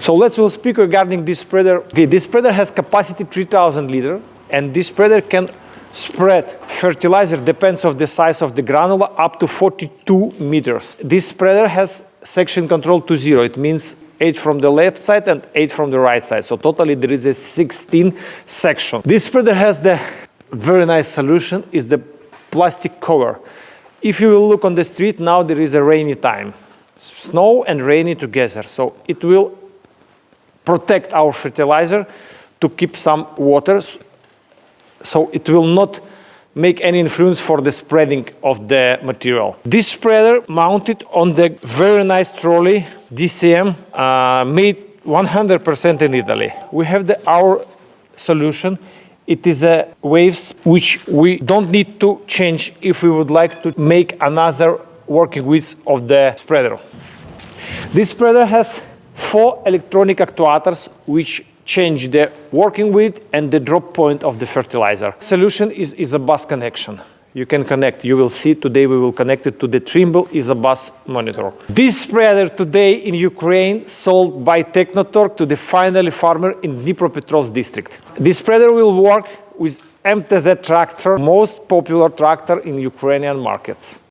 So we'll speak regarding this spreader. Okay, this spreader has capacity 3,000 liters, and this spreader can spread fertilizer, depends on the size of the granula, up to 42 meters. This spreader has section control to 0. It means 8 from the left side and 8 from the right side. So totally there is a 16 section. This spreader has the very nice solution, is the plastic cover. If you will look on the street, now there is a rainy time. Snow and rainy together. So it will protect our fertilizer to keep some water. So it will not make any influence for the spreading of the material. This spreader mounted on the very nice trolley DCM, made 100% in Italy. We have our solution. It is a waves which we don't need to change if we would like to make another working width of the spreader. This spreader has 4 electronic actuators which change the working width and the drop point of the fertilizer. Solution is ISOBUS connection. You can connect. You will see today we will connect it to the Trimble ISOBUS monitor. This spreader today in Ukraine sold by Technotorg to the final farmer in Dnipropetrovsk district. This spreader will work with MTZ tractor, most popular tractor in Ukrainian markets.